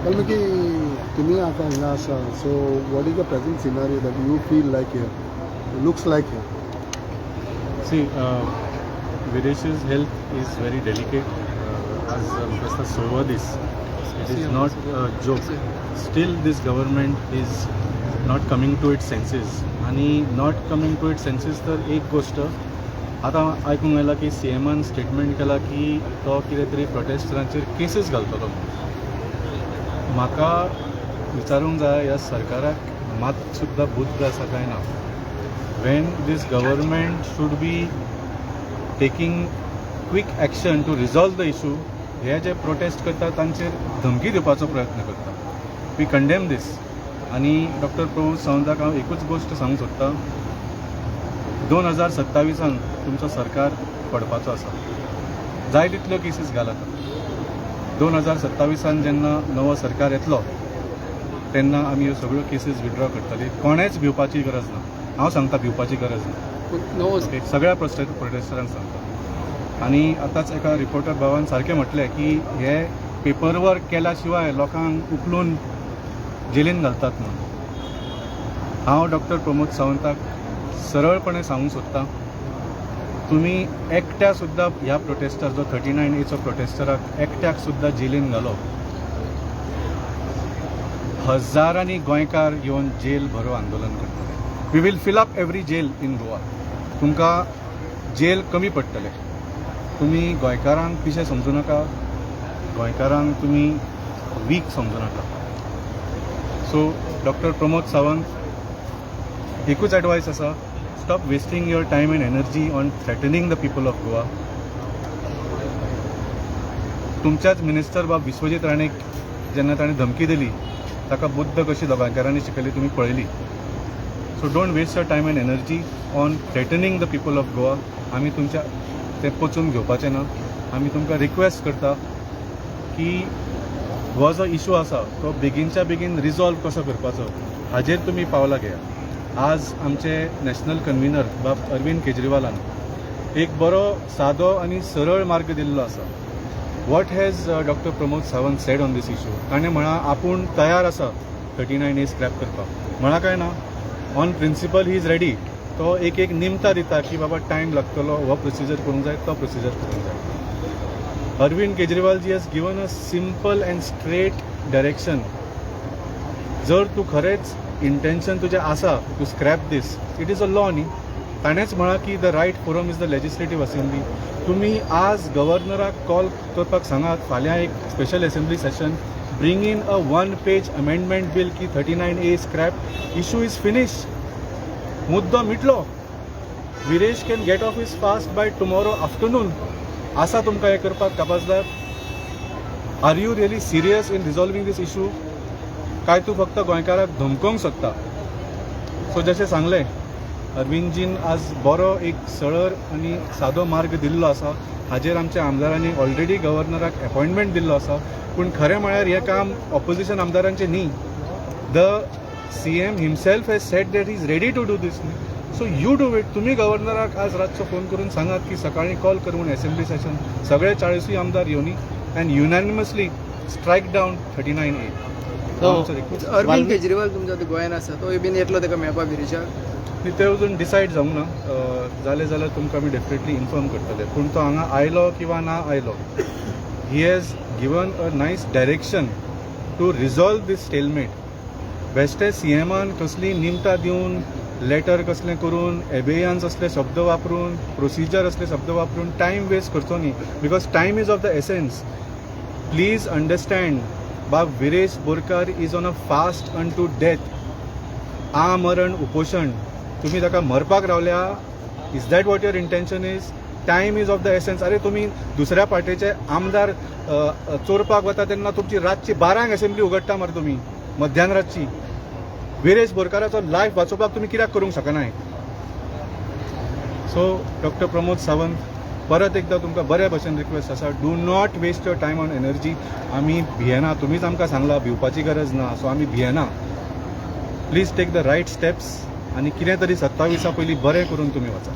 Well, Mickey, to me, I can ask, so what is the present scenario that you feel like here? It looks like here. See, Viresh's health is very delicate. As Mr. Sowodis, it is not a joke. Still, this government is not coming to its senses. आणि not coming to its senses तर एक गोष्ट आता आयकूंक येयला की CMन statement केला की तो कितें तरी प्रोटेस्टरांचेर केसीस घालतलो. म्हाका विचारूंक जाय ह्या सरकाराक मात सुद्दां बुद्ध आसा काय ना. when this government should be taking quick action to resolve the issue, हे जे प्रोटेस्ट करता तांचेर धमकी दिवपाचो प्रयत्न करता. वी कंडेम दीस. आनी डॉक्टर प्रमोद सावंताक हांव एकूच गोश्ट सांगूंक सोदतां, 2027 तुमचो सरकार पडपाचो आसा. जाय तितल्यो केसीस घालात. 2027 जेन्ना नवो सरकार येतलो तेन्ना आमी ह्यो सगळ्यो केसीस विड्रॉ करतले. कोणेच भिवपाची गरज ना. हांव सांगता भिवपाची गरज ना. सगळ्या प्रोटेस्टरांक सांगता. आनी आतांच एका रिपोर्टर भावान सारकें म्हटलें की हे पेपर वर्क केल्या शिवाय लोकांक उखलून जेलीन घालतात म्हणून. हांव डॉक्टर प्रमोद सावंताक सरळपणे सांगूंक सोदतां, तुमी एकट्या सुद्दां ह्या प्रोटेस्टर जो 39A प्रोटेस्टराक एकट्याक सुद्दां जेलीन घालो. हजारांनी गोंयकार येवन जेल भरो आंदोलन करतले. We will fill up every jail in Goa. तुमकां जेल कमी पडटले. तुमी गोंयकारांक पिशे समजू नाका. गोंयकारांक तुमी वीक समजू नाका. सो डॉक्टर प्रमोद सावंत, एकूच एडवायस आसा, stop wasting your time and energy on threatening the people of Goa. तुमच्याच मिनिस्टर बाब विश्वजीत राणेक जेन्ना ताणें धमकी दिली ताका बुद्ध कशी गोंयकारांनी शिकयली तुमी पळयली. So don't waste your time and energy on threatening the people of Goa. आमी तुमच्या ते पचून घेवपाचें ना. आमी तुमकां रिक्वेस्ट करता की हो जो इशू आसा तो बेगीनच्या बेगीन रिजॉल्व कसो करपाचो हाजेर तुमी पावलां घेया. आज आमचे नॅशनल कन्व्हिनर बाब अरविंद केजरीवालान एक बरो सादो आनी सरळ मार्ग दिल्लो आसा. What has doctor Pramod Sawant said on this issue. ताणें म्हळां आपूण तयार आसा 39A स्क्रॅप करपाक. म्हळां काय ना, on principle he is ready. तो एक निमतां दिता की बाबा टायम लागतलो, हो प्रोसिजर करूंक जाय, तो प्रोसिजर करूंक जाय. Arvind Kejriwal ji has given a simple and straight direction. जर तूं खरेंच इंटेन्शन तुजें आसा to scrap this, it is a law न्ही. ताणेंच म्हळां की the right forum is the legislative assembly. तुमी आज गव्हर्नराक कॉल करपाक सांगात, फाल्यां एक special assembly session, bring in a 1-page amendment bill की 39A scrap. Issue is finish. मुद्दो मिटलो. Viresh can get off his fast bye tomorrow afternoon. आसा तुमकां हें करपाक कापाजदार? Are you really serious in resolving this issue, काय तूं फक्त गोंयकाराक धमकोवंक सोदता? सो जशें सांगलें, अरविंदजीन आज बरो एक सरळ आनी सादो मार्ग दिल्लो आसा. हाजेर आमच्या आमदारांनी ऑलरेडी गव्हर्नराक अपॉयंटमेंट दिल्लो आसा. पूण खरें म्हळ्यार हें काम ऑपोजिशन आमदारांचें न्ही. The CM himself has said that he is ready to do this. So you do it. तुमी गव्हर्नराक आज रातचो फोन करून सांगात की सकाळीं कॉल करून असेंब्ली सेशन सगळे 40 आमदार येवनी and unanimously strike down 39A. Arvind Kejriwal तुमच्या गोंयांत आसा, तो बीन येतलो ताका मेळपाक विरेशाक? ते अजून डिसायड जावंक ना. जालें जाल्यार तुमकां आमी डेफिनेटली इन्फॉर्म करतले. पूण तो हांगा आयलो किंवा ना आयलो, he has given a nice direction to resolve this stalemate. बेश्टे CMन कसली निमतां दिवन, लेटर कसलें करून, एबेयन्स असले शब्द वापरून, प्रोसिजर असले शब्द वापरून टायम वेस्ट करचो न्ही. Because time is of the essence. Please understand, बाब Viresh Borkar is on a fast unto death. आमरण उपोशण. तुम्ही ताका मरपाक रावल्या. Is that what your intention is? Time is of the essence. अरे तुम्ही दुसऱ्या पार्टीचे आमदार चोरपाक वता तेन्ना तुमची रातची 12 असेंब्ली उगडटा मरे तुमी, मध्यान रातची. विरेश बोरकाराचो लायफ वाचोवपाक तुमी कित्याक करूंक शकनाय? सो डॉक्टर प्रमोद सावंत, परत एकदा तुमकां बऱ्या भशेन रिक्वेस्ट आसा, do not waste your time on energy. आमी भियेना. तुमीच आमकां सांगला भिवपाची गरज ना. सो आमी भियेना. Please take the right steps आनी कितें तरी 27 पयलीं बरें करून तुमी वचा.